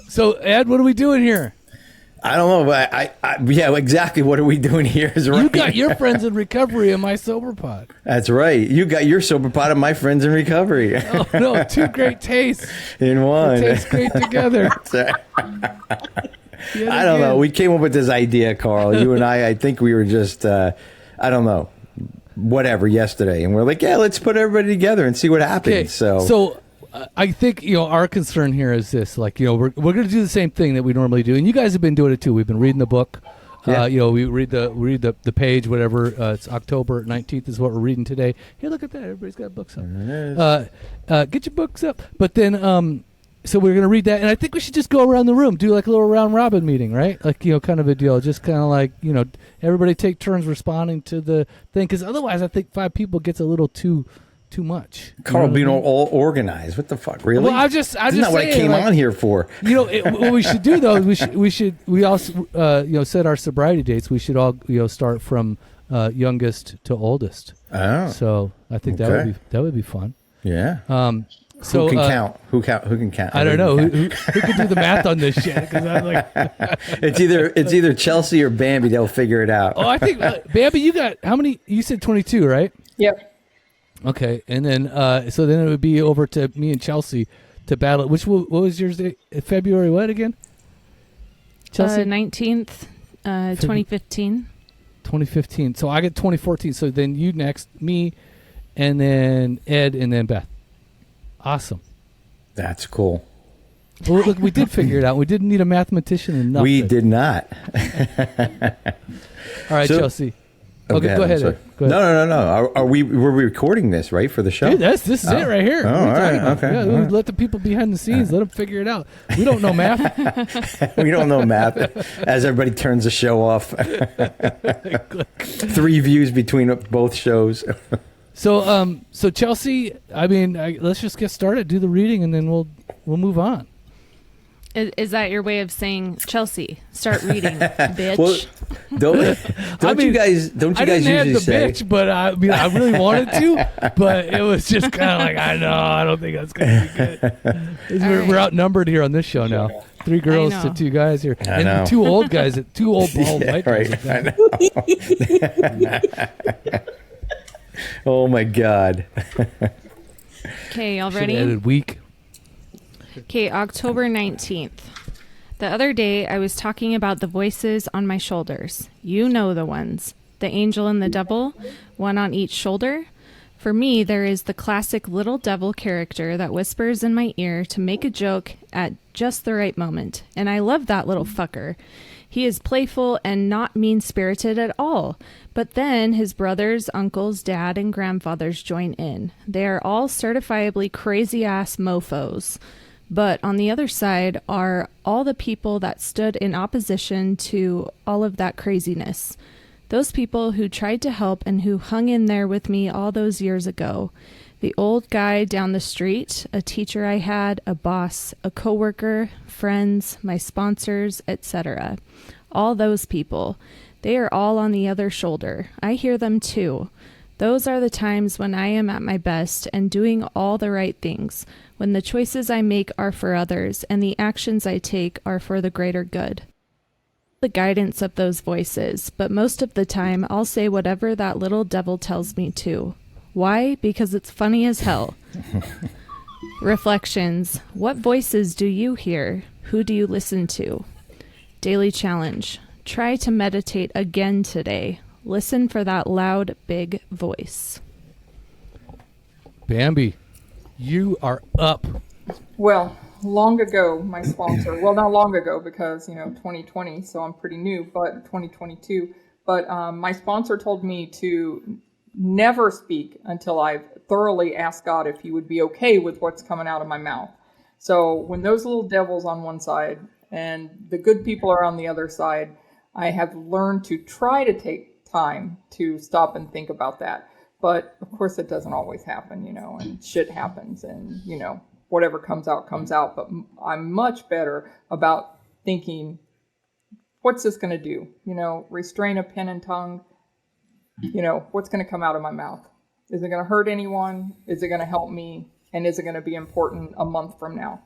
So, Ed, what are we doing here? I don't know, but yeah, exactly. What are we doing here? Is right. You got your friends in recovery in my sober pod. That's right. You got your sober pod of my friends in recovery. Oh no, two great tastes in one. They taste great together. I don't know. We came up with this idea, Carl. You and I think we were just, I don't know, whatever, yesterday. And we're like, yeah, let's put everybody together and see what happens. Okay, So I think, our concern here is this, like, we're going to do the same thing that we normally do. And you guys have been doing it too. We've been reading the book. Yeah. We read the page, whatever. It's October 19th is what we're reading today. Hey, look at that. Everybody's got books up. Get your books up. But then, so we're going to read that. And I think we should just go around the room, do like a little round robin meeting, right? Like, kind of a deal. Just kind of like, everybody take turns responding to the thing. Because otherwise, I think 5 people gets a little too much. Carl being all organized. What the fuck? Really? Well, I'm just not saying, what I came on here for. What we should do though is we also set our sobriety dates. We should all start from youngest to oldest. Oh. So I think that would be fun. Yeah. So who can count? Who can count? I don't know. Who can do the math on this shit? Because I'm like, it's either Chelsea or Bambi. They'll figure it out. I think Bambi, you got how many? You said 22, right? Yep. Okay, and then so then it would be over to me and Chelsea to battle. What was yours? February what again? Chelsea 19th, 2015. 2015. So I get 2014. So then you next, me, and then Ed, and then Beth. Awesome. That's cool. Well, look, we did figure it out. We didn't need a mathematician and nothing. We did not. All right, Chelsea. Okay, go ahead. Ed. Go ahead. No. Are we recording this, right, for the show? Dude, this is it right here. Oh, all right. Okay. Yeah, all right. Let the people behind the scenes, let them figure it out. We don't know math. We don't know math. As everybody turns the show off. 3 views between both shows. So Chelsea, I mean, let's just get started, do the reading, and then we'll move on. Is that your way of saying, Chelsea, start reading, bitch? Well, don't you guys usually say? Bitch, but I really wanted to, but it was just kind of like, I don't think that's going to be good. We're outnumbered here on this show now. 3 girls to 2 guys here, and 2 old guys, 2 old bald white guys. Right. Oh my God. Okay, y'all ready? Added week. Okay, October 19th. The other day, I was talking about the voices on my shoulders. You know the ones. The angel and the devil, one on each shoulder. For me, there is the classic little devil character that whispers in my ear to make a joke at just the right moment. And I love that little fucker. He is playful and not mean-spirited at all. But then his brothers, uncles, dad, and grandfathers join in. They are all certifiably crazy-ass mofos. But on the other side are all the people that stood in opposition to all of that craziness. Those people who tried to help and who hung in there with me all those years ago. The old guy down the street, a teacher I had, a boss, a coworker, friends, my sponsors, etc. All those people. They are all on the other shoulder. I hear them too. Those are the times when I am at my best and doing all the right things, when the choices I make are for others and the actions I take are for the greater good. The guidance of those voices, but most of the time I'll say whatever that little devil tells me to. Why? Because it's funny as hell. Reflections. What voices do you hear? Who do you listen to? Daily challenge. Try to meditate again today. Listen for that loud, big voice. Bambi, you are up. Well, long ago, my sponsor, well, not long ago because, 2020, so I'm pretty new, but 2022. But my sponsor told me to never speak until I've thoroughly asked God if he would be okay with what's coming out of my mouth. So when those little devils on one side and the good people are on the other side, I have learned to try to take time to stop and think about that. But of course it doesn't always happen, and shit happens and, whatever comes out. But I'm much better about thinking, what's this going to do? Restrain a pen and tongue. What's going to come out of my mouth? Is it going to hurt anyone? Is it going to help me? And is it going to be important a month from now?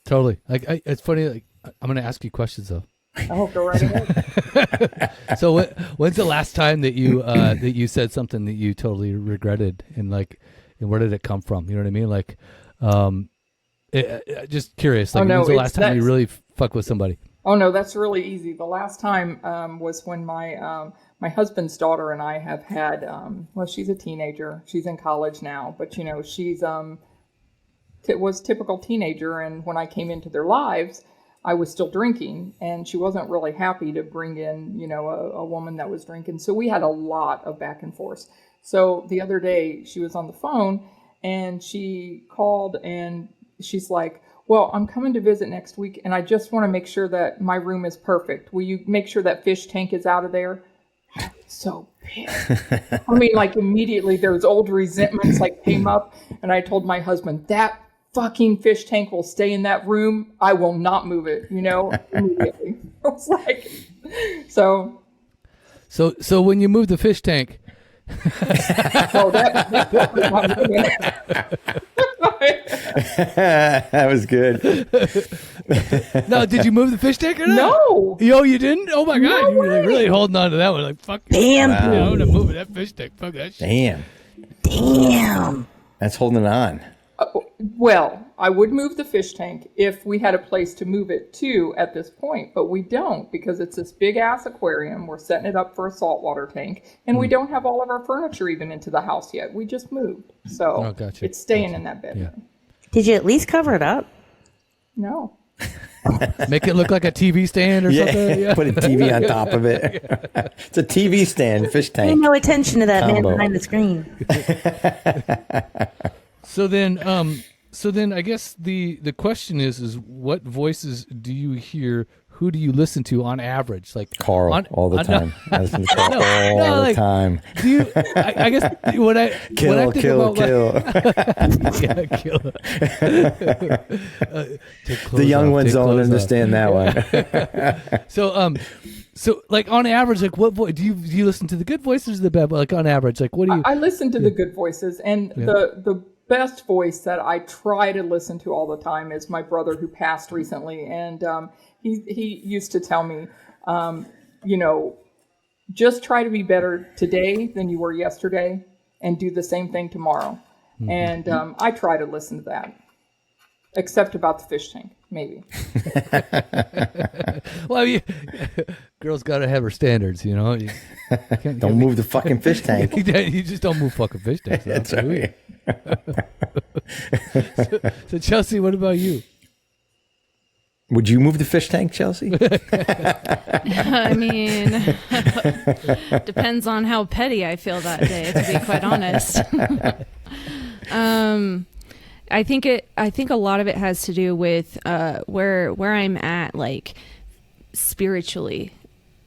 Totally. It's funny. Like, I'm going to ask you questions though. Oh, go right ahead. So when's the last time that you that you said something that you totally regretted, and where did it come from? You know what I mean? Like, just curious. Like, when's the last time you really fuck with somebody? Oh no, that's really easy. The last time was when my husband's daughter and I have had. Well, she's a teenager. She's in college now, but she's was typical teenager. And when I came into their lives, I was still drinking, and she wasn't really happy to bring in a woman that was drinking. So we had a lot of back and forth. So the other day she was on the phone and she called and she's like, well, I'm coming to visit next week, and I just want to make sure that my room is perfect. Will you make sure that fish tank is out of there? So pissed. I mean, like immediately those old resentments came up, and I told my husband, that fucking fish tank will stay in that room. I will not move it, immediately. I was like, so when you move the fish tank. Oh, that was not moving. That was good. No, did you move the fish tank or not? No. Yo, you didn't? Oh my God. No You were way. really holding on to that one. Like, fuck. Damn. I'm going to move that fish tank. Fuck that shit. Damn. That's holding on. Well, I would move the fish tank if we had a place to move it to at this point, but we don't because it's this big ass aquarium. We're setting it up for a saltwater tank, and we don't have all of our furniture even into the house yet. We just moved. So gotcha. It's staying in that bedroom. Yeah. Did you at least cover it up? No. Make it look like a TV stand or something. Yeah. Put a TV on top of it. It's a TV stand, fish Pay tank. no attention to that man Combo. behind the screen. So then I guess the question is what voices do you hear? Who do you listen to on average? Like Carl, all the time. I listen to Carl all the like, time. Do you? I guess when I Kill, think kill, about, kill. Yeah, kill. The young ones don't understand that one. So like on average, like what voice do you listen to? The good voices or the bad? Like on average, like what do you? I listen to the good voices, and the best voice that I try to listen to all the time is my brother who passed recently, and he used to tell me, just try to be better today than you were yesterday, and do the same thing tomorrow. Mm-hmm. And I try to listen to that, except about the fish tank, maybe. Well, girl's got to have her standards, you know. You Don't move the fucking fish tank. You just don't move fucking fish tanks. That's right. So Chelsea, what about you? Would you move the fish tank, Chelsea? I mean, depends on how petty I feel that day, to be quite honest. I think a lot of it has to do with where I'm at, like spiritually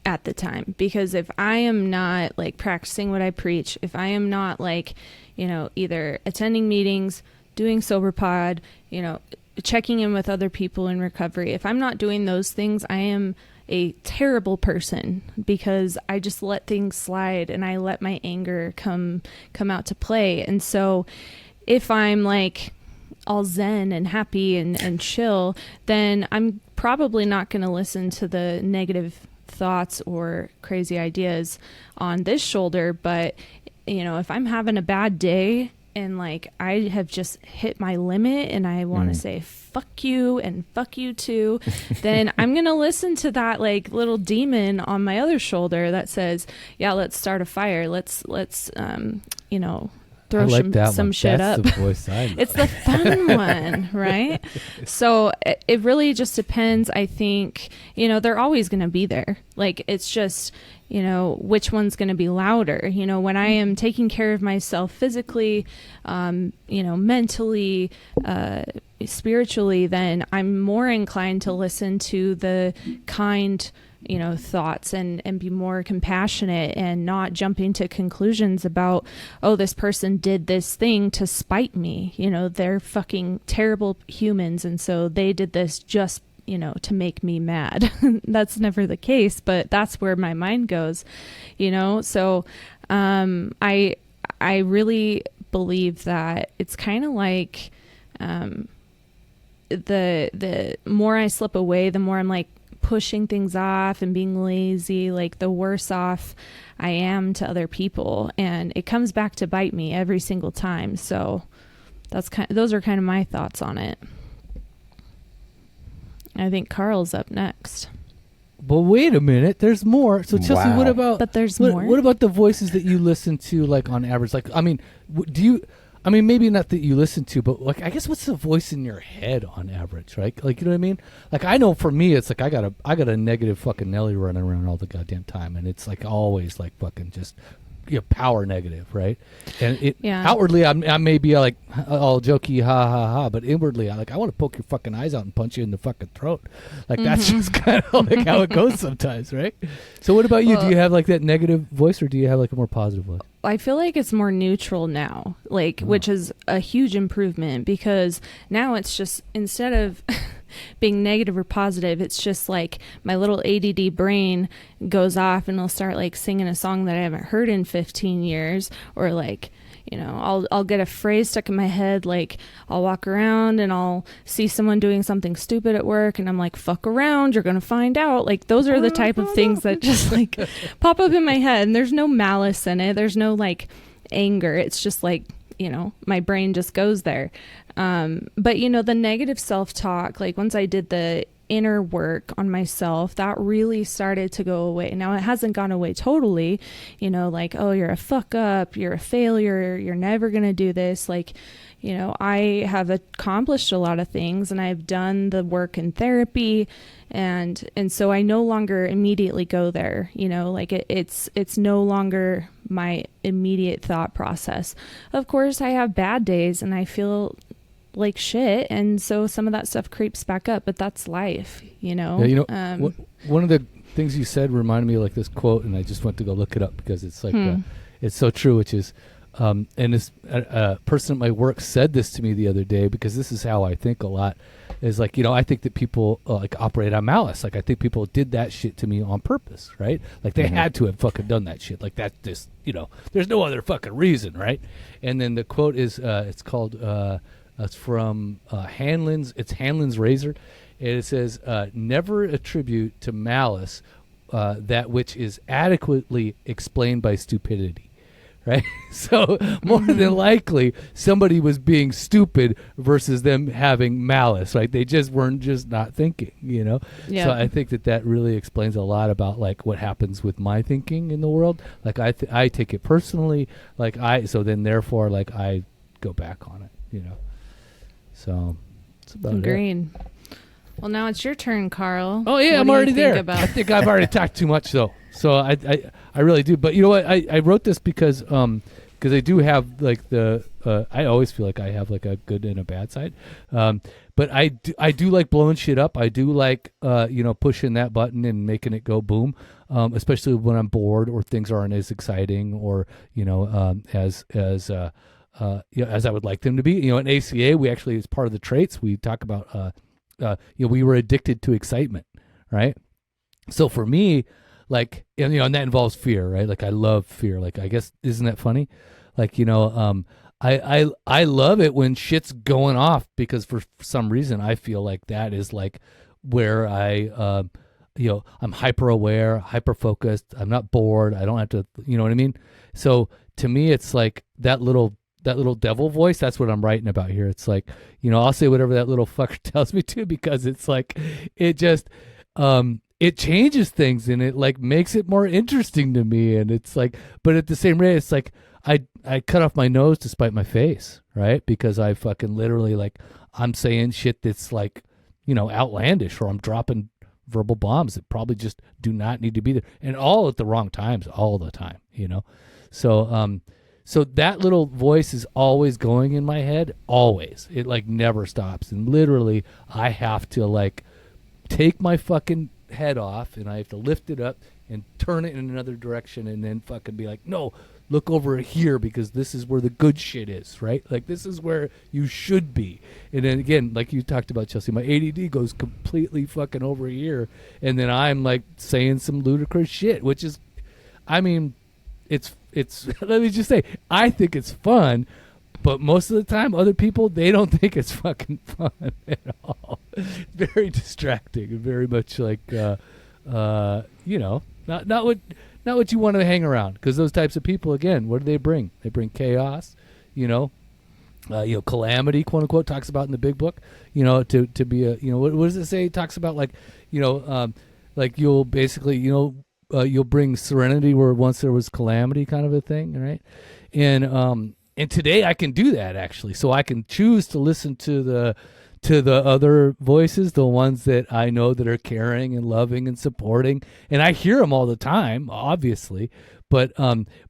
at the time. Because if I am not like practicing what I preach, if I am not like, either attending meetings, doing sober pod, checking in with other people in recovery, if I'm not doing those things, I am a terrible person because I just let things slide and I let my anger come out to play. And so if I'm like all zen and happy and chill, then I'm probably not going to listen to the negative thoughts or crazy ideas on this shoulder. But, if I'm having a bad day and like I have just hit my limit and I want to say fuck you and fuck you too, then I'm going to listen to that like little demon on my other shoulder that says, yeah, let's start a fire. Let's throw some shit That's up. The voice I know. It's the fun one, right? So it really just depends. I think, they're always going to be there. Like, it's just, which one's going to be louder. When I am taking care of myself physically, mentally, spiritually, then I'm more inclined to listen to the kind thoughts and be more compassionate and not jumping to conclusions about, oh, this person did this thing to spite me. They're fucking terrible humans. And so they did this just, to make me mad. That's never the case, but that's where my mind goes, So, I really believe that it's kind of like, the more I slip away, the more I'm like pushing things off and being lazy, like the worse off I am to other people, and it comes back to bite me every single time. So those are kind of my thoughts on it. I think Carl's up next. But wait a minute, there's more. So Chelsea, Wow. what about? But there's what, more. What about the voices that you listen to, like on average? Like, I mean, do you? I mean, maybe not that you listen to, but like, I guess what's the voice in your head on average, right? Like, you know what I mean? Like, I know for me, it's like I got a negative fucking Nelly running around all the goddamn time, and it's like always like fucking just power negative, right? And it outwardly, I may be like all jokey, ha ha ha, but inwardly, I want to poke your fucking eyes out and punch you in the fucking throat. Like that's just kind of like how it goes sometimes, right? So what about you? Do you have like that negative voice, or do you have like a more positive voice? I feel like it's more neutral now, like, which is a huge improvement, because now it's just, instead of being negative or positive, it's just like my little ADD brain goes off and I'll start like singing a song that I haven't heard in 15 years, or like, you know, I'll get a phrase stuck in my head. Like I'll walk around and I'll see someone doing something stupid at work and I'm like, fuck around, you're going to find out. Like those are the type of things that just like pop up in my head, and there's no malice in it. There's no like anger. It's just like, you know, my brain just goes there. But you know, the negative self-talk, like once I did the inner work on myself, that really started to go away. Now it hasn't gone away totally, you know, like, oh, you're a fuck up, you're a failure, you're never going to do this. Like, you know, I have accomplished a lot of things, and I've done the work in therapy, and so I no longer immediately go there, you know, like it's no longer my immediate thought process. Of course, I have bad days and I feel like shit, and so some of that stuff creeps back up, but that's life, you know. Yeah, you know, one of the things you said reminded me of like this quote, and I just went to go look it up because it's like it's so true, which is and this person at my work said this to me the other day, because this is how I think a lot, is like, you know, I think that people like operate on malice. Like I think people did that shit to me on purpose, right? Like they had to have fucking done that shit. Like that just, you know, there's no other fucking reason, right? And then the quote is it's called it's from Hanlon's. It's Hanlon's Razor, and it says, "Never attribute to malice that which is adequately explained by stupidity." Right? So more than likely, somebody was being stupid versus them having malice. Right? They just weren't just not thinking. You know. Yeah. So I think that really explains a lot about like what happens with my thinking in the world. Like I take it personally. Like so then therefore like I go back on it. You know. So that's about it. Agreed. Well, now it's your turn, Carl. Oh yeah, What I'm do you already think there. about- I think I've already talked too much though. So I really do. But you know what? I wrote this because I do have like I always feel like I have like a good and a bad side. But I do like blowing shit up. I do like you know, pushing that button and making it go boom. Especially when I'm bored or things aren't as exciting, or you know, as you know, as I would like them to be. You know, in ACA, we actually, as part of the traits, we talk about, you know, we were addicted to excitement, right? So for me, like, and, you know, and that involves fear, right? Like, I love fear. Like, I guess, isn't that funny? Like, you know, I love it when shit's going off, because for some reason I feel like that is like where you know, I'm hyper aware, hyper focused. I'm not bored. I don't have to, you know what I mean? So to me, it's like that little devil voice. That's what I'm writing about here. It's like, you know, I'll say whatever that little fucker tells me to, because it's like, it just, it changes things, and it like makes it more interesting to me. And it's like, but at the same rate, it's like, I cut off my nose to spite my face, right? Because I fucking literally, like, I'm saying shit that's like, you know, outlandish, or I'm dropping verbal bombs that probably just do not need to be there, and all at the wrong times, all the time, you know? So, so that little voice is always going in my head, always. It like never stops. And literally I have to like take my fucking head off, and I have to lift it up and turn it in another direction, and then fucking be like, no, look over here, because this is where the good shit is, right? Like this is where you should be. And then again, like you talked about, Chelsea, my ADD goes completely fucking over here, and then I'm like saying some ludicrous shit, which is, I mean, it's let me just say, I think it's fun, but most of the time, other people, they don't think it's fucking fun at all. Very distracting and very much like, not what you want to hang around. Because those types of people, again, what do they bring? They bring chaos, calamity, quote unquote, talks about in the big book, to be a, what does it say? It talks about like you'll basically, you'll bring serenity where once there was calamity, kind of a thing, right? And today I can do that actually. So I can choose to listen to the other voices, the ones that I know that are caring and loving and supporting, and I hear them all the time, obviously. But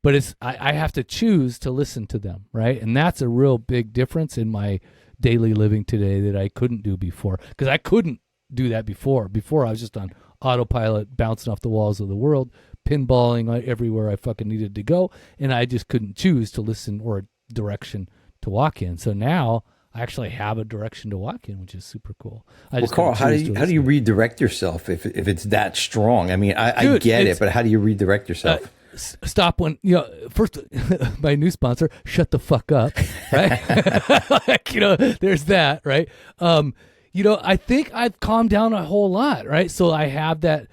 it's I have to choose to listen to them, right? And that's a real big difference in my daily living today that I couldn't do before, because I couldn't do that before. Before I was just on autopilot, bouncing off the walls of the world, pinballing everywhere I fucking needed to go, and I just couldn't choose to listen or a direction to walk in. So now I actually have a direction to walk in, which is super cool. Carl, how do you redirect yourself if it's that strong? I mean, I get it, but how do you redirect yourself? Stop when first my new sponsor, shut the fuck up, right? There's that, right? I think I've calmed down a whole lot, right? So I have that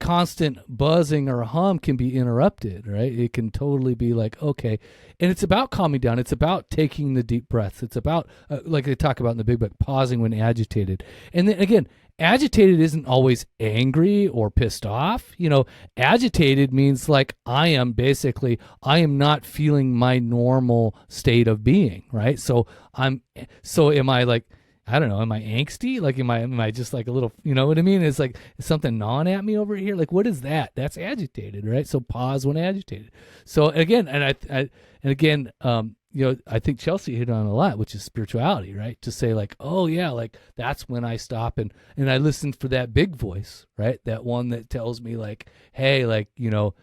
constant buzzing or hum can be interrupted, right? It can totally be like, okay. And it's about calming down. It's about taking the deep breaths. It's about, like they talk about in the big book, pausing when agitated. And then again, agitated isn't always angry or pissed off. Agitated means like I am not feeling my normal state of being, right? So am I like, I don't know, am I angsty? Like, am I just like a little, you know what I mean? It's like, is something gnawing at me over here? Like, what is that? That's agitated, right? So pause when agitated. So again, I think Chelsea hit on a lot, which is spirituality, right? To say like, oh yeah, like that's when I stop and I listen for that big voice, right? That one that tells me like, hey, like, you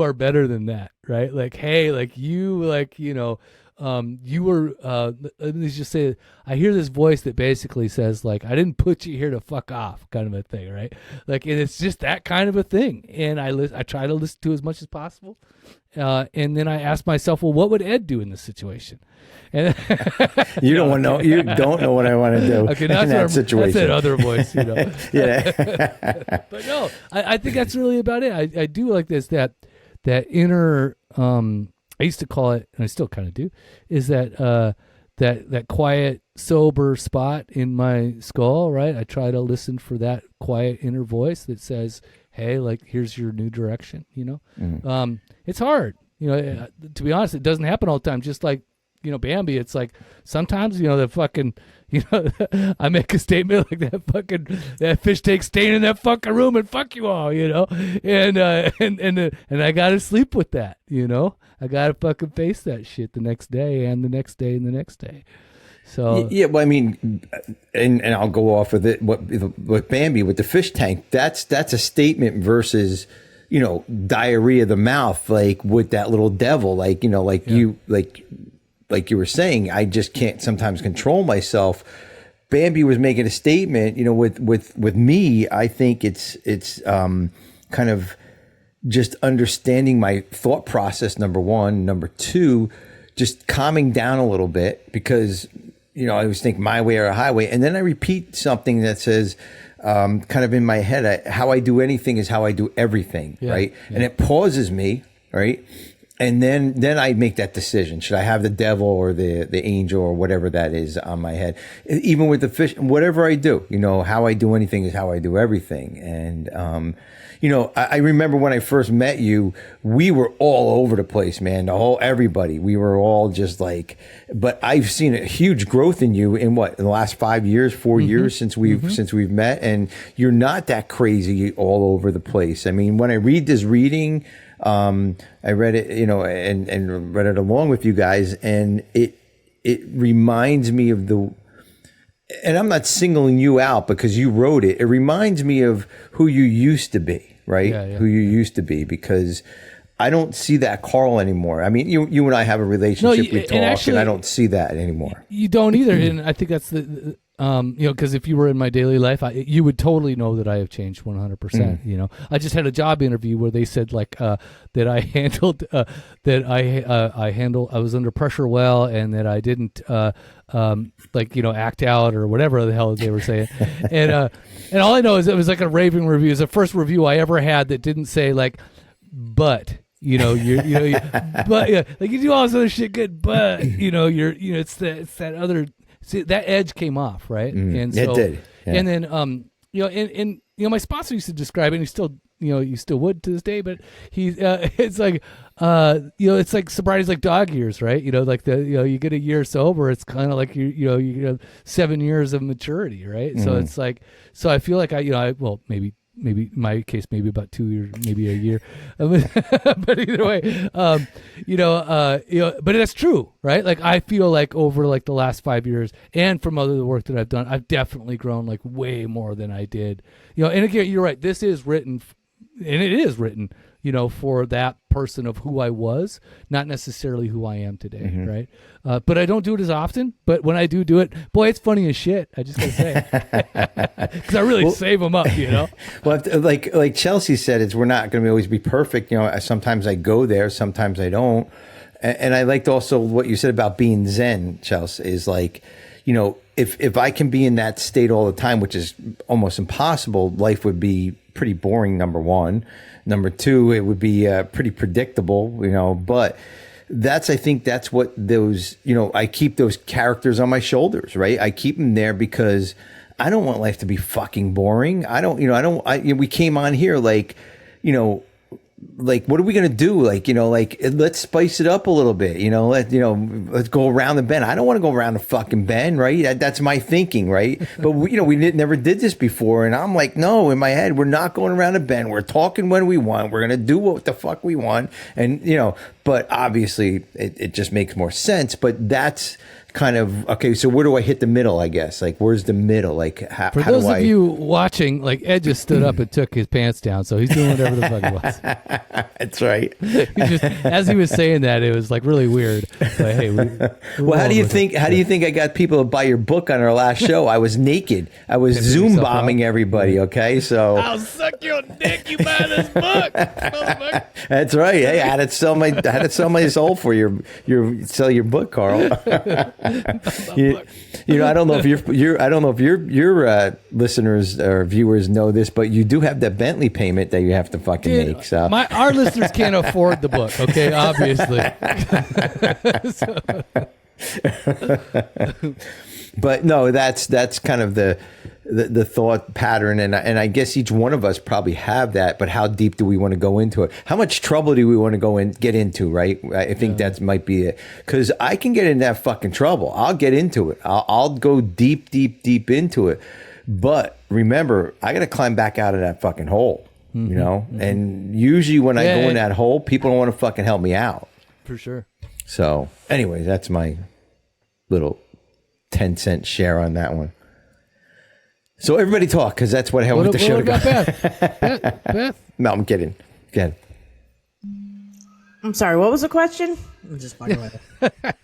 are better than that, right? Like, hey, like you, like, you were, let's just say, I hear this voice that basically says like, I didn't put you here to fuck off, kind of a thing, right? Like, and it's just that kind of a thing. And I try to listen to as much as possible. And then I ask myself, well, what would Ed do in this situation? And you don't know what I want to do. Okay, that's in that situation. That's that other voice, Yeah. But no, I think that's really about it. I do like this, that inner, I used to call it, and I still kind of do, is that that quiet, sober spot in my skull, right? I try to listen for that quiet inner voice that says, hey, like, here's your new direction, It's hard. To be honest, it doesn't happen all the time. Just like, Bambi, it's like sometimes, the fucking, I make a statement like that fish takes staying in that fucking room and fuck you all, and I got to sleep with that, I got to fucking face that shit the next day and the next day and the next day. So yeah, well, I mean, and I'll go off with it. With Bambi, with the fish tank, that's a statement versus, diarrhea of the mouth, like with that little devil, like, like you were saying, I just can't sometimes control myself. Bambi was making a statement, with me. I think it's kind of just understanding my thought process. Number one, number two, just calming down a little bit, because I always think my way or a highway, and then I repeat something that says, kind of in my head, how I do anything is how I do everything, right? Yeah. And it pauses me, right? And then I make that decision. Should I have the devil or the angel or whatever that is on my head? Even with the fish, whatever I do, how I do anything is how I do everything. And, I remember when I first met you, we were all over the place, man. Everybody, we were all just like, but I've seen a huge growth in you in the last 5 years, 4 years since we've met. And you're not that crazy all over the place. I mean, when I read this reading, I read it, and read it along with you guys, and it reminds me of and I'm not singling you out because you wrote it. It reminds me of who you used to be, right? Yeah. Who you used to be, because I don't see that Carl anymore. I mean, you and I have a relationship, we talk, and I don't see that anymore. You don't either, and I think that's because if you were in my daily life, you would totally know that I have changed 100%. You know, I just had a job interview where they said like that I handled I was under pressure well, and that I didn't act out or whatever the hell they were saying, and all I know is it was like a raving review. It was the first review I ever had that didn't say like, but. But yeah, like you do all this other shit good, but it's that other. See, that edge came off, right? And so, it did. Yeah. And then, and my sponsor used to describe it, and he still, you still would to this day, but it's like, it's like sobriety's like dog years, right? Like you get a year sober, it's kind of like you get 7 years of maturity, right? So it's like, so I feel like maybe in my case, maybe about 2 years, maybe a year, but either way, but that's true, right? Like I feel like over like the last 5 years, and from other work that I've done, I've definitely grown like way more than I did. And again, you're right. This is written, and it is written, for that person of who I was, not necessarily who I am today, right? But I don't do it as often. But when I do it, boy, it's funny as shit. I just gotta say, because I really save them up, Well, like Chelsea said, we're not going to always be perfect. Sometimes I go there, sometimes I don't. And I liked also what you said about being Zen, Chelsea, is like, if I can be in that state all the time, which is almost impossible, life would be pretty boring, number one. Number two, it would be pretty predictable, but I think that's what those, I keep those characters on my shoulders, right? I keep them there because I don't want life to be fucking boring. We came on here like, what are we going to do? Let's spice it up a little bit, let's go around the bend. I don't want to go around the fucking bend, right? That's my thinking, right? But we never did this before. And I'm like, no, in my head, we're not going around the bend. We're talking when we want. We're going to do what the fuck we want. And, but obviously it just makes more sense. But that's kind of, okay, so where do I hit the middle, I guess? Like, where's the middle? Like, For those of you watching, like, Ed just stood up and took his pants down, so he's doing whatever the fuck he wants. That's right. As he was saying that, it was, like, really weird. But, hey, how do you think I got people to buy your book on our last show? I was naked. I was Zoom bombing everybody, okay? So I'll suck your dick, you buy this book. That's right. Hey, I had to sell my soul for sell your book, Carl. I don't know if your listeners or viewers know this, but you do have that Bentley payment that you have to fucking make. So our listeners can't afford the book, okay? Obviously. But no, that's kind of the thought pattern, and I guess each one of us probably have that. But how deep do we want to go into it? How much trouble do we want to get into? Right? I think that might be it. Because I can get in that fucking trouble. I'll get into it. I'll go deep into it. But remember, I got to climb back out of that fucking hole. And usually when I go in that hole, people don't want to fucking help me out. For sure. So, anyway, that's my little 10-cent share on that one. So everybody talk, because that's what I want the show to go. Beth? No, I'm kidding. Go ahead. I'm sorry, what was the question? I'm just fucking with it.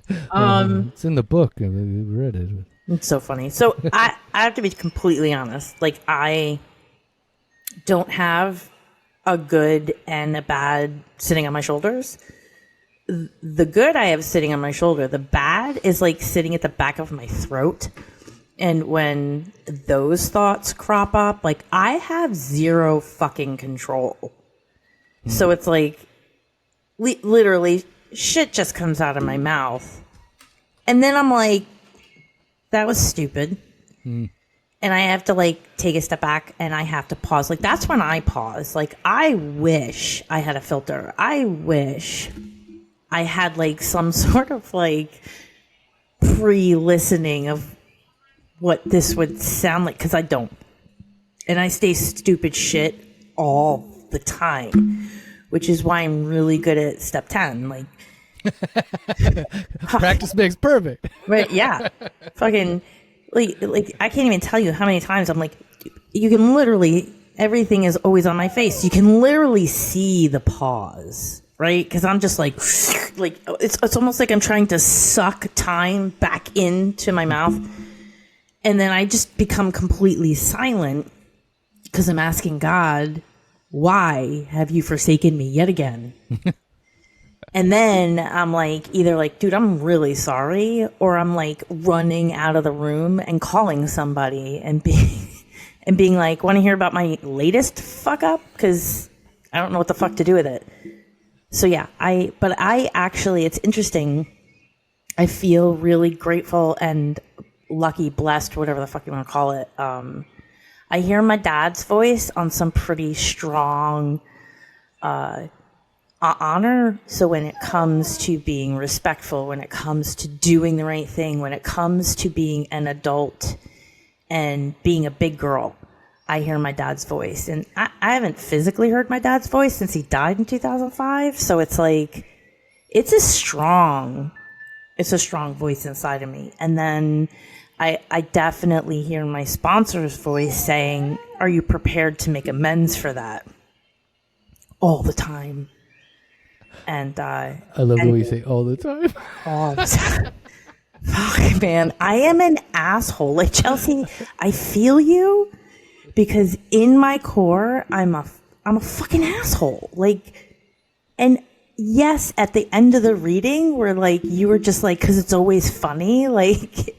It's in the book. We read it. It's so funny. So I have to be completely honest. Like, I don't have a good and a bad sitting on my shoulders. The good I have sitting on my shoulder. The bad is like sitting at the back of my throat. And when those thoughts crop up, like, I have zero fucking control. So it's like, literally, shit just comes out of my mouth. And then I'm like, that was stupid. And I have to, like, take a step back and I have to pause. Like, that's when I pause. Like, I wish I had a filter. I wish I had, like, some sort of, like, pre-listening of what this would sound like, because I don't. And I say stupid shit all the time, which is why I'm really good at step 10. Like, practice makes perfect. Right? Yeah. Fucking, like I can't even tell you how many times I'm like, you can literally, everything is always on my face. You can literally see the pause, right? Because I'm just like it's almost like I'm trying to suck time back into my mouth. And then I just become completely silent because I'm asking God, why have you forsaken me yet again? And then I'm like, either like, dude, I'm really sorry, or I'm like running out of the room and calling somebody and being like, want to hear about my latest fuck up? Because I don't know what the fuck to do with it. So yeah, but I actually, it's interesting. I feel really grateful and lucky, blessed, whatever the fuck you want to call it. I hear my dad's voice on some pretty strong honor. So when it comes to being respectful, when it comes to doing the right thing, when it comes to being an adult and being a big girl, I hear my dad's voice. And I haven't physically heard my dad's voice since he died in 2005. So it's like, it's a strong voice inside of me. And then I definitely hear my sponsor's voice saying, are you prepared to make amends for that? All the time. And I love the way you say all the time. all the time. Fuck, man. I am an asshole. Like, Chelsea, I feel you because in my core, I'm a fucking asshole. Like, and yes, at the end of the reading, where like, you were just like, cause it's always funny, like,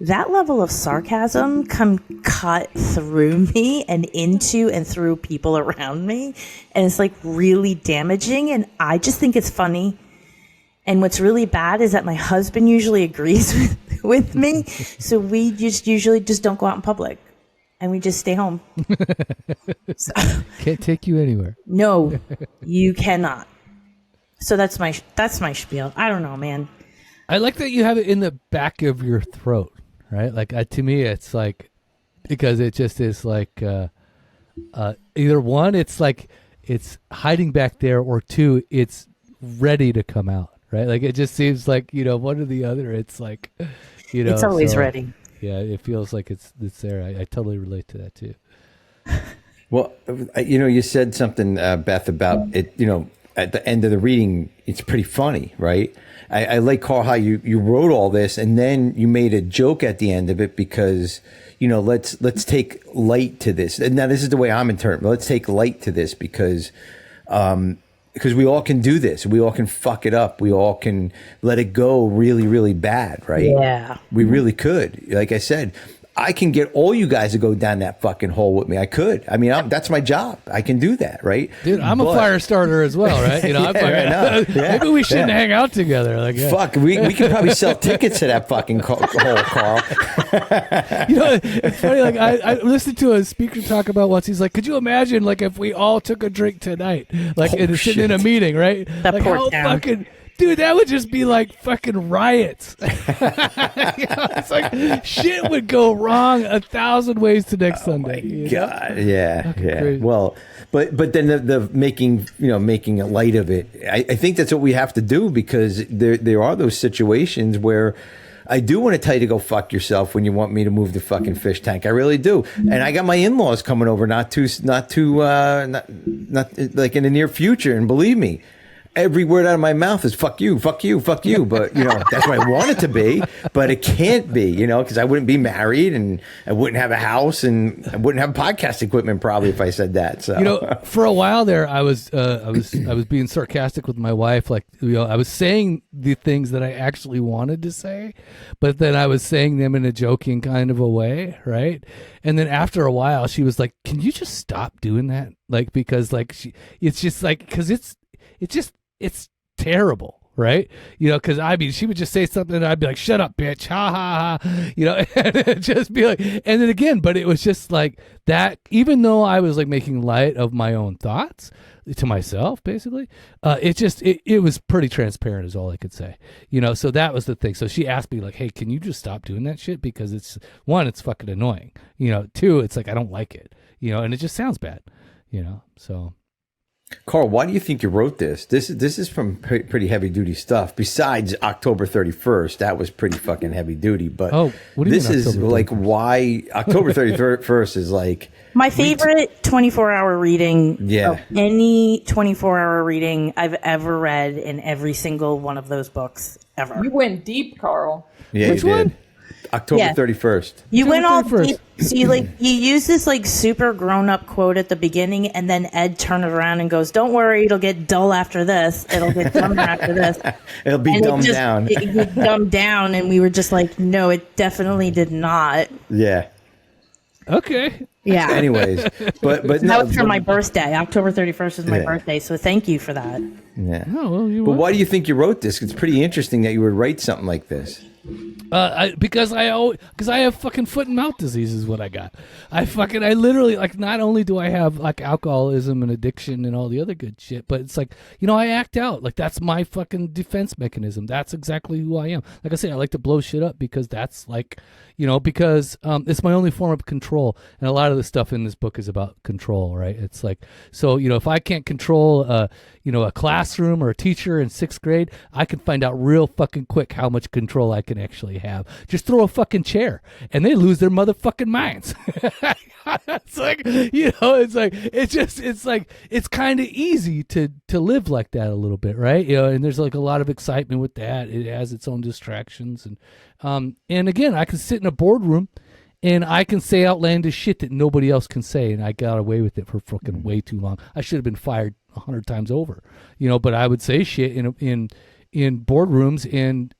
that level of sarcasm cut through me and into and through people around me. And it's like really damaging. And I just think it's funny. And what's really bad is that my husband usually agrees with me. So we just usually just don't go out in public and we just stay home. So, Can't take you anywhere. no, you cannot. So that's my spiel. I don't know, man. I like that you have it in the back of your throat, right? Like to me, it's like, because it just is like either one, it's like it's hiding back there, or two, it's ready to come out, right? Like it just seems like, one or the other. It's like, It's always ready. Yeah, it feels like it's there. I totally relate to that too. Well, you said something, Beth, about it, at the end of the reading, it's pretty funny, right? I like, Carl, how you wrote all this and then you made a joke at the end of it because, let's take light to this. And now this is the way I'm interpreting. Let's take light to this because we all can do this. We all can fuck it up. We all can let it go really, really bad, right? Yeah. We really could. Like I said, I can get all you guys to go down that fucking hole with me. I could. I mean, that's my job. I can do that, right? Dude, I'm a fire starter as well, right? Maybe we shouldn't hang out together. Like, yeah. Fuck, we could probably sell tickets to that fucking hole, Carl. It's funny. Like I listened to a speaker talk about once. He's like, "Could you imagine, like, if we all took a drink tonight, like, and sitting in a meeting, right? That like, poor how town. fucking." Dude, that would just be like fucking riots. It's like shit would go wrong 1,000 ways to next Sunday. God, yeah. crazy. Well, but then the making a light of it. I think that's what we have to do because there are those situations where I do want to tell you to go fuck yourself when you want me to move the fucking fish tank. I really do. And I got my in-laws coming over not like in the near future. And believe me, every word out of my mouth is fuck you, fuck you, fuck you. But, that's what I want it to be. But it can't be, because I wouldn't be married and I wouldn't have a house and I wouldn't have podcast equipment probably if I said that. So, for a while there, I was being sarcastic with my wife. Like, I was saying the things that I actually wanted to say, but then I was saying them in a joking kind of a way, right? And then after a while, she was like, "Can you just stop doing that?" Like, because like it's just like, because it's terrible, right? Because she would just say something and I'd be like, "Shut up, bitch, ha ha ha," and it'd just be like, and then again, but it was just like that. Even though I was like making light of my own thoughts to myself, basically, it was pretty transparent, is all I could say. So that was the thing. So she asked me like, "Hey, can you just stop doing that shit? Because it's fucking annoying. Two, it's like I don't like it. And it just sounds bad. So." Carl, why do you think you wrote this? This is from pretty heavy duty stuff. Besides October 31st, that was pretty fucking heavy duty. But what do you this mean is October like why October 31st is like My favorite 24-hour reading Yeah. of any 24-hour reading I've ever read in every single one of those books ever. You went deep, Carl. Yeah, Which you did. one? October Yeah. 31st. You went all October deep. So you use this like super grown up quote at the beginning, and then Ed turned it around and goes, "Don't worry, it'll get dull after this. It'll get dumber after this." It'll be And dumbed down. It dumbed down, and we were just like, "No, it definitely did not." Yeah. Okay. Yeah. Anyways, but That no, was for my birthday. October 31st is my Yeah. birthday, so thank you for that. yeah. Oh, well, you But what? why do you think you wrote this? It's pretty interesting that you would write something like this. Because I have fucking foot and mouth disease is what I got. I literally, like, not only do I have like alcoholism and addiction and all the other good shit, but it's like, I act out. Like, that's my fucking defense mechanism. That's exactly who I am. Like I say, I like to blow shit up because that's like, because it's my only form of control. And a lot of the stuff in this book is about control, right? It's like, so, if I can't control, a classroom or a teacher in 6th grade, I can find out real fucking quick how much control I can actually have. Just throw a fucking chair and they lose their motherfucking minds. It's like, it's kind of easy to live like that a little bit, right? And there's like a lot of excitement with that. It has its own distractions. And again, I can sit in a boardroom and I can say outlandish shit that nobody else can say, and I got away with it for fucking way too long. I should have been fired 100 times over, but I would say shit in boardrooms and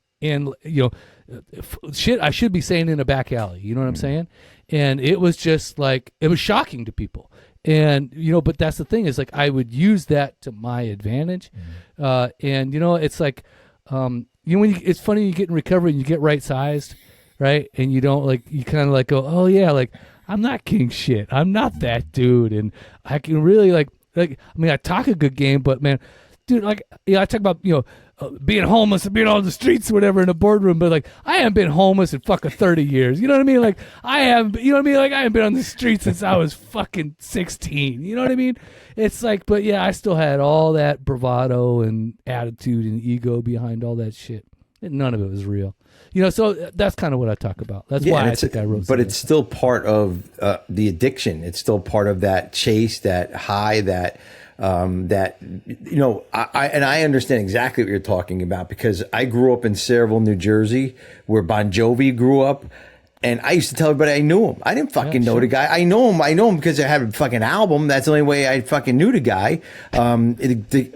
shit I should be saying in a back alley. You know what I'm saying? And it was just like, it was shocking to people. And, but that's the thing is like, I would use that to my advantage. And, it's like, when it's funny, you get in recovery and you get right sized, right? And you don't like, you kind of like go, oh yeah, like I'm not king shit. I'm not that dude. And I can really like, I talk a good game, but man, dude, like, I talk about, being homeless and being on the streets or whatever in a boardroom, but like, I haven't been homeless in fucking 30 years. You know what I mean? Like, I haven't been on the streets since I was fucking 16. You know what I mean? It's like, but yeah, I still had all that bravado and attitude and ego behind all that shit. And none of it was real. So that's kind of what I talk about. That's why I think I wrote. But it's still part of the addiction. It's still part of that chase, that high, I understand exactly what you're talking about because I grew up in Sayreville, New Jersey, where Bon Jovi grew up. And I used to tell everybody I knew him. I didn't fucking know the guy. I know him because I had a fucking album. That's the only way I fucking knew the guy.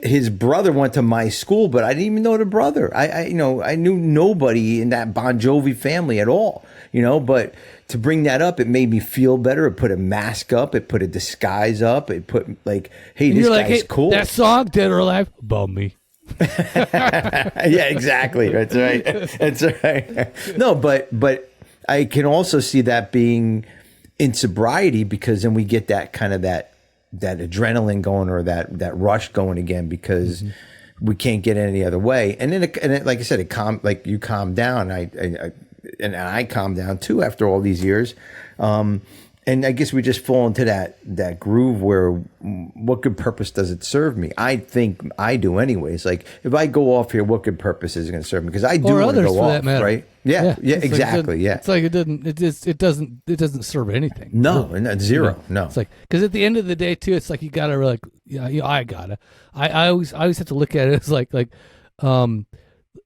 His brother went to my school, but I didn't even know the brother. I knew nobody in that Bon Jovi family at all. But to bring that up, it made me feel better. It put a mask up. It put a disguise up. It put like, hey, this guy's cool. That song, Dead or Alive, bum me. Yeah, exactly. That's right. That's right. No, but I can also see that being in sobriety because then we get that kind of that adrenaline going or that rush going again because we can't get it any other way. And then, like I said, you calm down. I calmed down too after all these years. And I guess we just fall into that groove where what good purpose does it serve me? I think I do anyways. Like if I go off here, what good purpose is it going to serve me? Because I do want to go off, right? Yeah, exactly. Yeah. It's like it doesn't serve anything. No, zero. No. It's like, because at the end of the day too, it's like you gotta like, I always have to look at it as like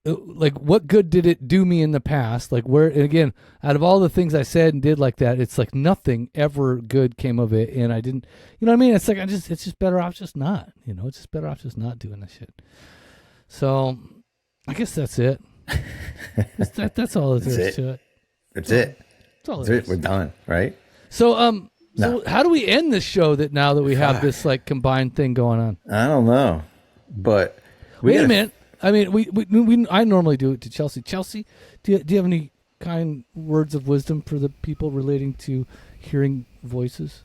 what good did it do me in the past? Like where, and again, out of all the things I said and did like that, it's like nothing ever good came of it. And I didn't, you know what I mean? It's like, it's just better off just not, it's just better off just not doing that shit. So I guess that's it. That's all there is to it. That's it. That's all That's there it. is. We're done, right? So, so how do we end this show now that we have this like combined thing going on? I don't know, but Wait a minute. I mean, I normally do it to Chelsea. Chelsea, do you have any kind words of wisdom for the people relating to hearing voices?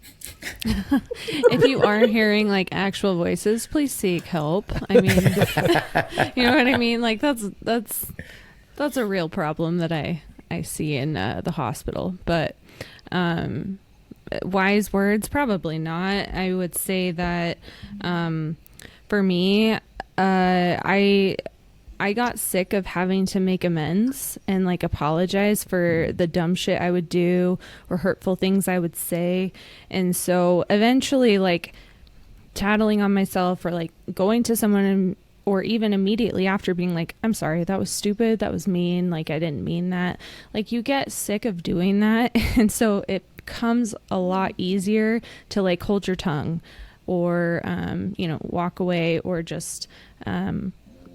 If you are hearing like actual voices, please seek help. I mean, you know what I mean? Like that's a real problem that I see in the hospital. But wise words, probably not. I would say that for me, I got sick of having to make amends and like apologize for the dumb shit I would do or hurtful things I would say. And so eventually like tattling on myself or like going to someone or even immediately after being like, I'm sorry, that was stupid, that was mean, like I didn't mean that. Like you get sick of doing that. And so it becomes a lot easier to like hold your tongue or, walk away or just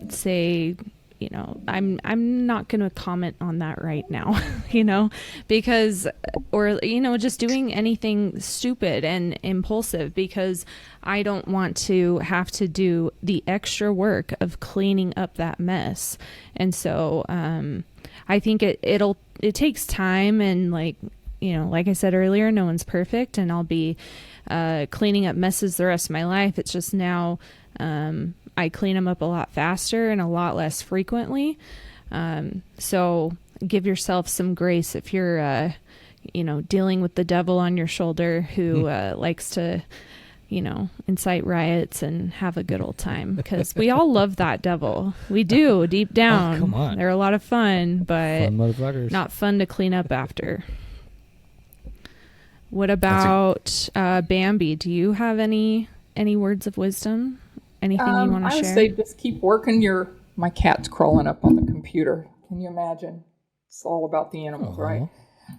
say, I'm not going to comment on that right now, because, or, just doing anything stupid and impulsive because I don't want to have to do the extra work of cleaning up that mess. And so, I think it takes time and like I said earlier, no one's perfect and I'll be, cleaning up messes the rest of my life. It's just now, I clean them up a lot faster and a lot less frequently. So give yourself some grace if you're, dealing with the devil on your shoulder who likes to, incite riots and have a good old time. Because we all love that devil. We do, deep down. Oh, come on. They're a lot of fun, but Fun motherfuckers. not fun to clean up after. What about Bambi? Do you have any words of wisdom? Anything you want to I would share? say just keep working my cat's crawling up on the computer. Can you imagine? It's all about the animals, right?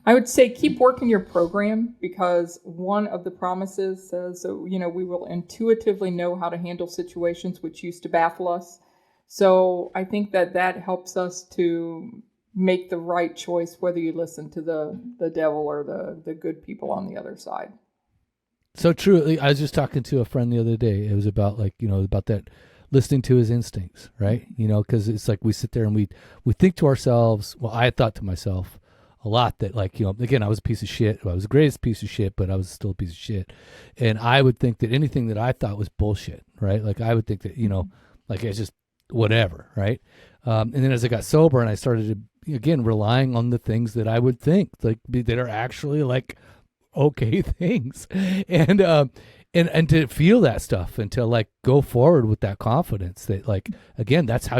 I would say keep working your program because one of the promises says, we will intuitively know how to handle situations which used to baffle us. So I think that helps us to make the right choice, whether you listen to the devil or the good people on the other side. So true. I was just talking to a friend the other day. It was about about that listening to his instincts, right? Because it's like we sit there and we think to ourselves, well, I thought to myself a lot that again, I was a piece of shit. I was the greatest piece of shit, but I was still a piece of shit. And I would think that anything that I thought was bullshit, right? Like I would think that, like it's just whatever, right? And then as I got sober and I started to, again, relying on the things that I would think like that are actually like okay things, and to feel that stuff and to like go forward with that confidence that like again that's how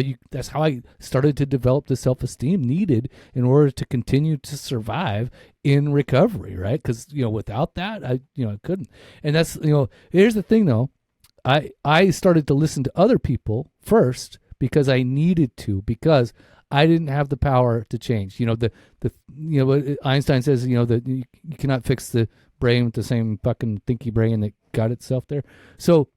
I started to develop the self-esteem needed in order to continue to survive in recovery, right? Because without that I couldn't. And that's here's the thing though, I started to listen to other people first because I needed to, because I didn't have the power to change. What Einstein says, that you cannot fix the brain with the same fucking thinky brain that got itself there. So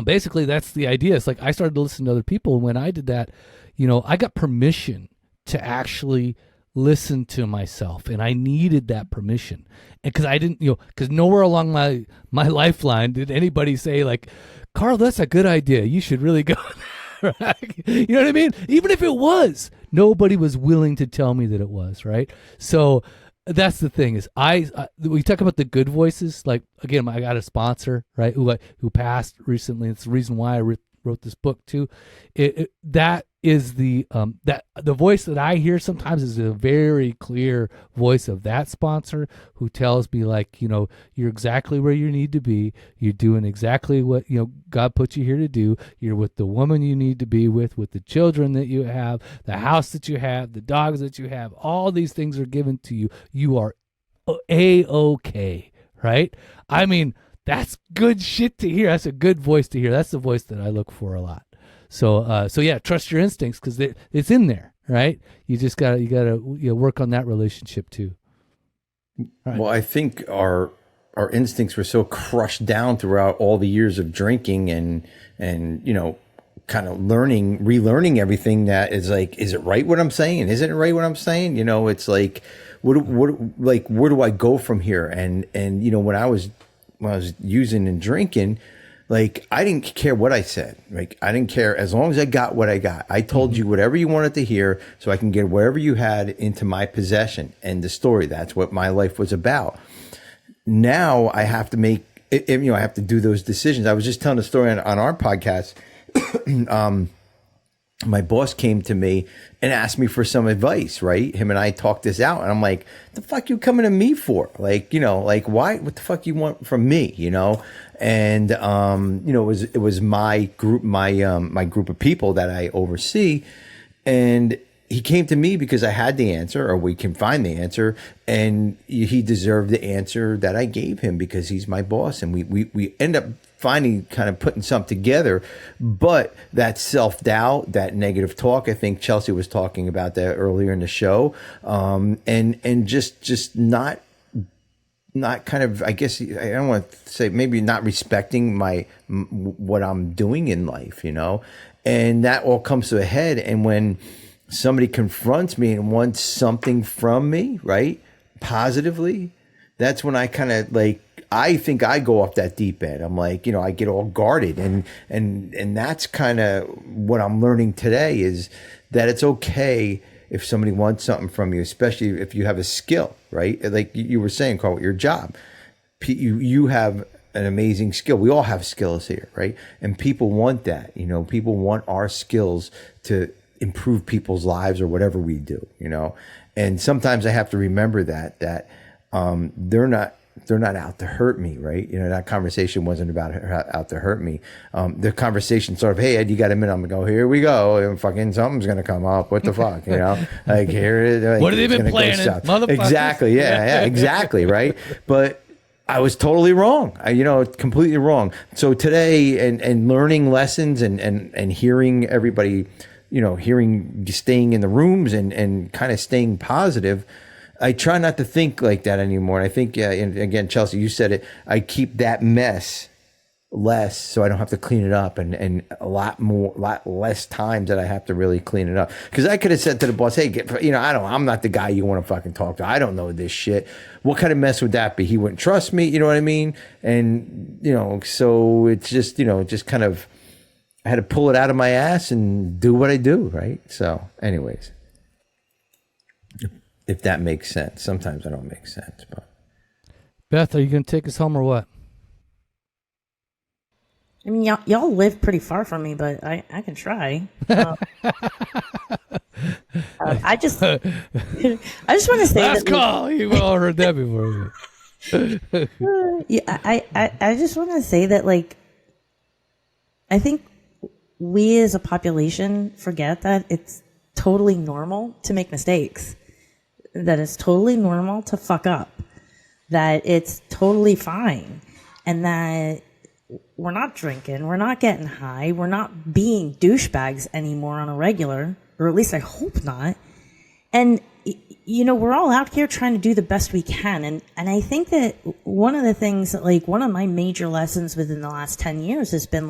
basically that's the idea. It's like I started to listen to other people. And when I did that, I got permission to actually listen to myself, and I needed that permission. And because I didn't, because nowhere along my lifeline did anybody say like, Carl, that's a good idea. You should really go. Right? You know what I mean? Even if it was, nobody was willing to tell me that it was, right? So that's the thing is we talk about the good voices. Like again, I got a sponsor, right? Who passed recently. It's the reason why I wrote this book too. That is the voice that I hear sometimes is a very clear voice of that sponsor who tells me like, you're exactly where you need to be. You're doing exactly what, God put you here to do. You're with the woman you need to be with the children that you have, the house that you have, the dogs that you have. All these things are given to you. You are A-OK, right? I mean, that's good shit to hear. That's a good voice to hear. That's the voice that I look for a lot. So yeah, trust your instincts because it's in there, right? You just gotta work on that relationship too. Right. Well, I think our instincts were so crushed down throughout all the years of drinking and kind of relearning everything that is like, is it right what I'm saying? Isn't it right what I'm saying? It's like, where do I go from here? And when I was using and drinking, like I didn't care what I said. Like I didn't care as long as I got what I got. I told you whatever you wanted to hear so I can get whatever you had into my possession. And the story, that's what my life was about. Now I have to make, I have to do those decisions. I was just telling a story on our podcast. My boss came to me and asked me for some advice, right? Him and I talked this out and I'm like, the fuck you coming to me for? Like, like why, what the fuck you want from me, And, it was my group, my group of people that I oversee. And he came to me because I had the answer, or we can find the answer. And he deserved the answer that I gave him because he's my boss. And we end up finally kind of putting something together. But that self-doubt, that negative talk, I think Chelsea was talking about that earlier in the show. And just not kind of, I guess, I don't want to say, maybe not respecting what I'm doing in life, and that all comes to a head. And when somebody confronts me and wants something from me, right, positively, that's when I kind of I think I go off that deep end. I'm like, I get all guarded, and that's kind of what I'm learning today, is that it's okay if somebody wants something from you, especially if you have a skill, right? Like you were saying, Carl, with your job, you have an amazing skill. We all have skills here, right? And people want that, people want our skills to improve people's lives or whatever we do, and sometimes I have to remember that they're not out to hurt me, right? That conversation wasn't about out to hurt me. The conversation sort of, hey, Ed, you got a minute? I'm gonna go, here we go, and fucking something's gonna come up. What the fuck, like here it is. Like, what have they been planning, motherfuckers? Exactly, yeah, exactly, right? But I was totally wrong. Completely wrong. So today, and learning lessons and hearing everybody, staying in the rooms and kind of staying positive, I try not to think like that anymore. And I think, and again, Chelsea, you said it, I keep that mess less so I don't have to clean it up, and a lot less times that I have to really clean it up. Because I could have said to the boss, hey, I'm not the guy you want to fucking talk to. I don't know this shit. What kind of mess would that be? He wouldn't trust me. You know what I mean? And, so it's just, just kind of, I had to pull it out of my ass and do what I do, right? So anyways. If that makes sense. Sometimes I don't make sense, but Beth, are you going to take us home or what? I mean, y'all live pretty far from me, but I can try. I just want to say Last call. You've all heard that before. Yeah, I just want to say that, I think we as a population forget that it's totally normal to make mistakes. That it's totally normal to fuck up, that it's totally fine, and that we're not drinking, we're not getting high, we're not being douchebags anymore on a regular, or at least I hope not. And, we're all out here trying to do the best we can. And I think that one of the things that, one of my major lessons within the last 10 years has been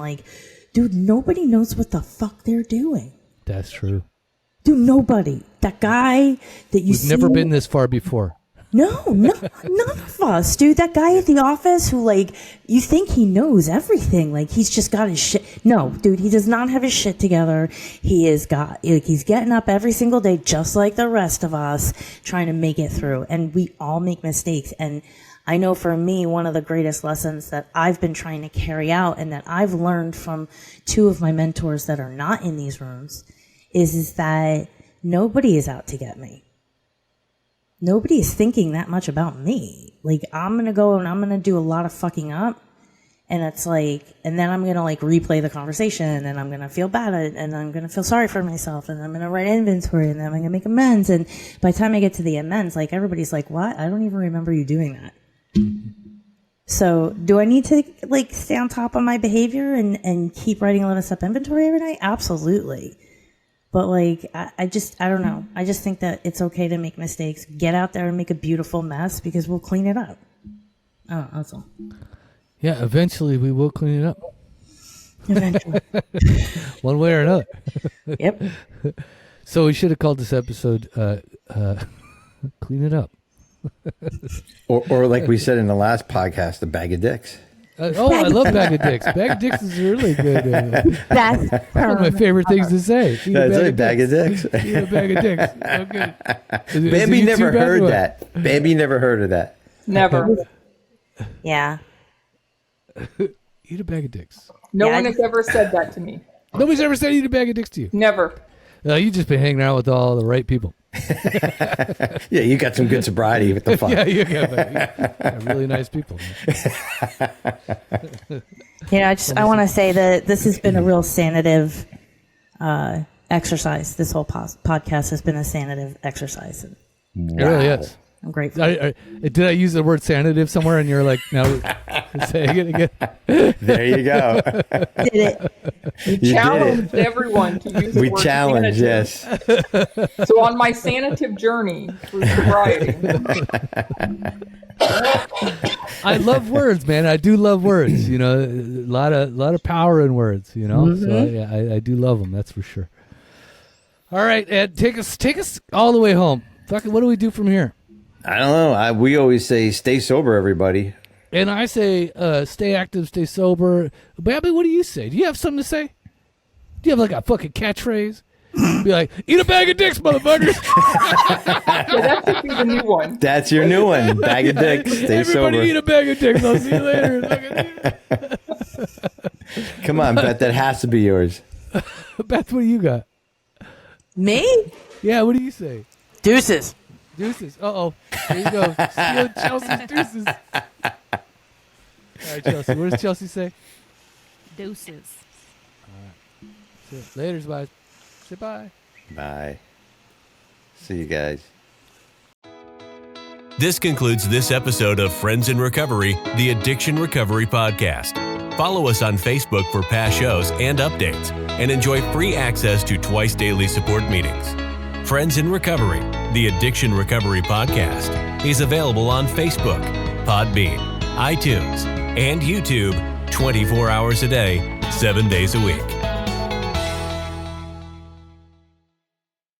dude, nobody knows what the fuck they're doing. That's true. Dude, nobody. That guy that you see. We've never been this far before. No, none of us, dude. That guy at the office who, you think he knows everything. He's just got his shit. No, dude, he does not have his shit together. He's getting up every single day, just like the rest of us, trying to make it through. And we all make mistakes. And I know for me, one of the greatest lessons that I've been trying to carry out and that I've learned from two of my mentors that are not in these rooms is that nobody is out to get me. Nobody is thinking that much about me. I'm going to go and I'm going to do a lot of fucking up. And it's and then I'm going to replay the conversation, and I'm going to feel bad, and I'm going to feel sorry for myself, and I'm going to write inventory, and then I'm going to make amends. And by the time I get to the amends, everybody's what? I don't even remember you doing that. So do I need to stay on top of my behavior and keep writing a step inventory every night? Absolutely. But I don't know. I just think that it's okay to make mistakes. Get out there and make a beautiful mess, because we'll clean it up. Oh, that's all. Yeah, eventually we will clean it up. Eventually. One way or another. Yep. So we should have called this episode Clean It Up. or like we said in the last podcast, a bag of dicks. I love Bag of Dicks. Bag of Dicks is really good. That's one of my favorite things to say. That's a bag of dicks. Eat a bag of dicks. Oh, good. Bambi never heard that. Bambi never heard of that. Never. Yeah. Eat a bag of dicks. No one has ever said that to me. Nobody's ever said eat a bag of dicks to you. Never. You've just been hanging out with all the right people. Yeah, you got some good sobriety with the fun. Yeah, you got really nice people. I want to say that this has been a real sanative exercise. This whole podcast has been a sanative exercise. Wow. It really is. I'm grateful. Did I use the word sanative somewhere? And you're like, no, say it again. There you go. Did it? You did Challenged it. everyone to use the We word challenge, sanative. yes. So on my sanative journey through sobriety, I love words, man. I do love words. You know, a lot of power in words. You know, so I do love them. That's for sure. All right, Ed, take us all the way home. Fucking, what do we do from here? I don't know. We always say, stay sober, everybody. And I say, stay active, stay sober. Babby, what do you say? Do you have something to say? Do you have like a fucking catchphrase? Be like, eat a bag of dicks, motherfuckers. so that should be the new one. That's your new one. Bag of dicks. Stay Everybody sober. eat a bag of dicks. I'll see you later. Come on, Beth. That has to be yours. Beth, what do you got? Me? Yeah, what do you say? Deuces. Deuces. Uh-oh. There you go. Steal Chelsea's deuces. All right, Chelsea. What does Chelsea say? Deuces. Laters, bye. Say bye. Bye. See you guys. This concludes this episode of Friends in Recovery, the Addiction Recovery Podcast. Follow us on Facebook for past shows and updates, and enjoy free access to twice daily support meetings. Friends in Recovery, the Addiction Recovery Podcast, is available on Facebook, Podbean, iTunes, and YouTube 24 hours a day, 7 days a week.